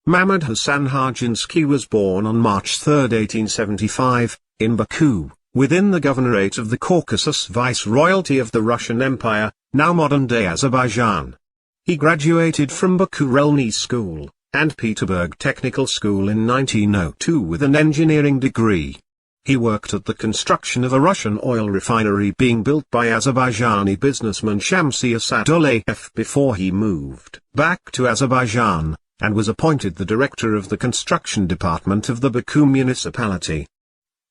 Mahmud Hasan Hajinski was born on March 3, 1875, in Baku, within the Governorate of the Caucasus Viceroyalty of the Russian Empire, now modern-day Azerbaijan. He graduated from Baku Relny School and Peterburg Technical School in 1902 with an engineering degree. He worked at the construction of a Russian oil refinery being built by Azerbaijani businessman Shamsi Asadullayev before he moved back to Azerbaijan, and was appointed the director of the construction department of the Baku municipality.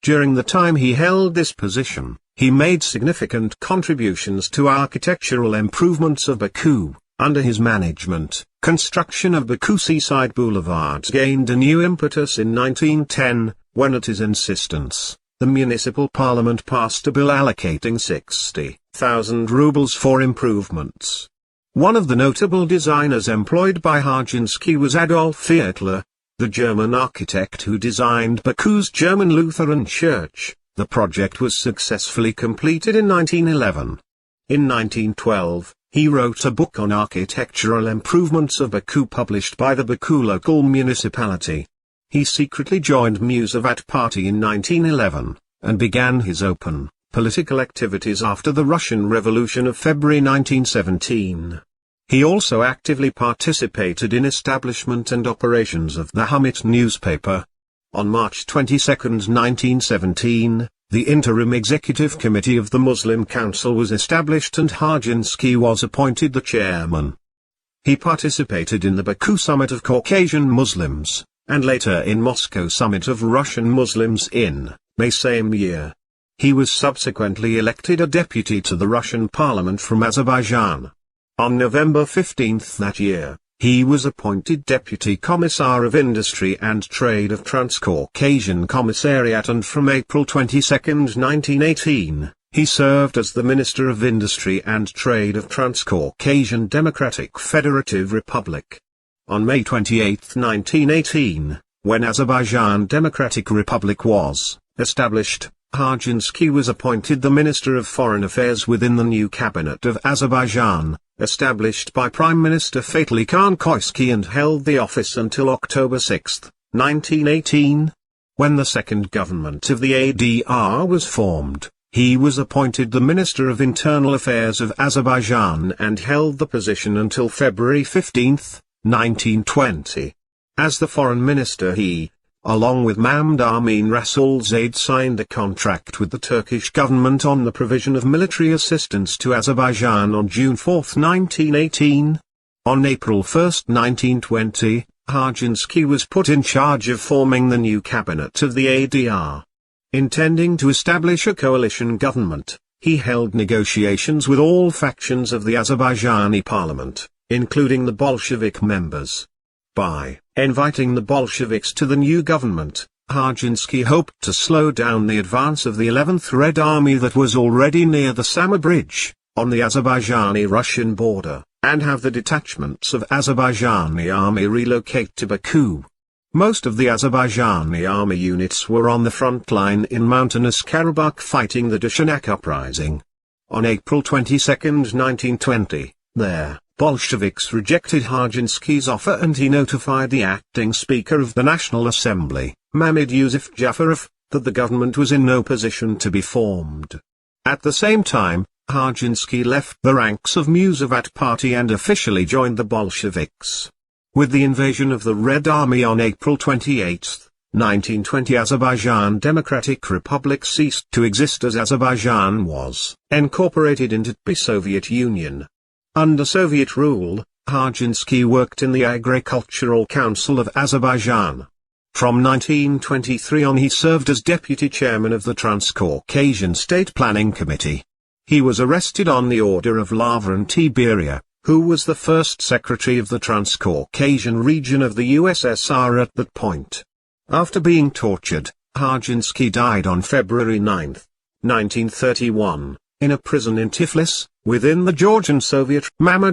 During the time he held this position, he made significant contributions to architectural improvements of Baku. Under his management, construction of Baku seaside boulevards gained a new impetus in 1910, when at his insistence, the municipal parliament passed a bill allocating 60,000 rubles for improvements. One of the notable designers employed by Hajinski was Adolf Hitler, the German architect who designed Baku's German Lutheran Church. The project was successfully completed in 1911. In 1912, he wrote a book on architectural improvements of Baku published by the Baku local municipality. He secretly joined Musavat Party in 1911, and began his open, political activities after the Russian Revolution of February 1917. He also actively participated in establishment and operations of the Hamit newspaper. On March 22, 1917, the Interim Executive Committee of the Muslim Council was established and Hajinski was appointed the chairman. He participated in the Baku Summit of Caucasian Muslims, and later in Moscow Summit of Russian Muslims in May same year. He was subsequently elected a deputy to the Russian parliament from Azerbaijan. On November 15 that year, he was appointed Deputy Commissar of Industry and Trade of Transcaucasian Commissariat, and from April 22, 1918, he served as the Minister of Industry and Trade of Transcaucasian Democratic Federative Republic. On May 28, 1918, when Azerbaijan Democratic Republic was established, Hajinski was appointed the Minister of Foreign Affairs within the new cabinet of Azerbaijan, established by Prime Minister Fatih Khan Koyski, and held the office until October 6, 1918. When the second government of the ADR was formed, he was appointed the Minister of Internal Affairs of Azerbaijan and held the position until February 15, 1920. As the foreign minister he, along with Mahmud Amin Rasulzade, signed a contract with the Turkish government on the provision of military assistance to Azerbaijan on June 4, 1918. On April 1, 1920, Hajinski was put in charge of forming the new cabinet of the ADR. Intending to establish a coalition government, he held negotiations with all factions of the Azerbaijani parliament, including the Bolshevik members. By inviting the Bolsheviks to the new government, Hajinski hoped to slow down the advance of the 11th Red Army that was already near the Sama Bridge, on the Azerbaijani-Russian border, and have the detachments of Azerbaijani army relocate to Baku. Most of the Azerbaijani army units were on the front line in mountainous Karabakh fighting the Dushanak uprising. On April 22, 1920, there, Bolsheviks rejected Hajinski's offer and he notified the acting Speaker of the National Assembly, Mamad Yusuf Jafarov, that the government was in no position to be formed. At the same time, Hajinski left the ranks of Musavat Party and officially joined the Bolsheviks. With the invasion of the Red Army on April 28, 1920, Azerbaijan Democratic Republic ceased to exist as Azerbaijan was incorporated into the Soviet Union. Under Soviet rule, Hajinski worked in the Agricultural Council of Azerbaijan. From 1923 on he served as deputy chairman of the Transcaucasian State Planning Committee. He was arrested on the order of Lavrent Beria, who was the first secretary of the Transcaucasian region of the USSR at that point. After being tortured, Hajinski died on February 9, 1931, in a prison in Tiflis, within the Georgian Soviet. Mahmud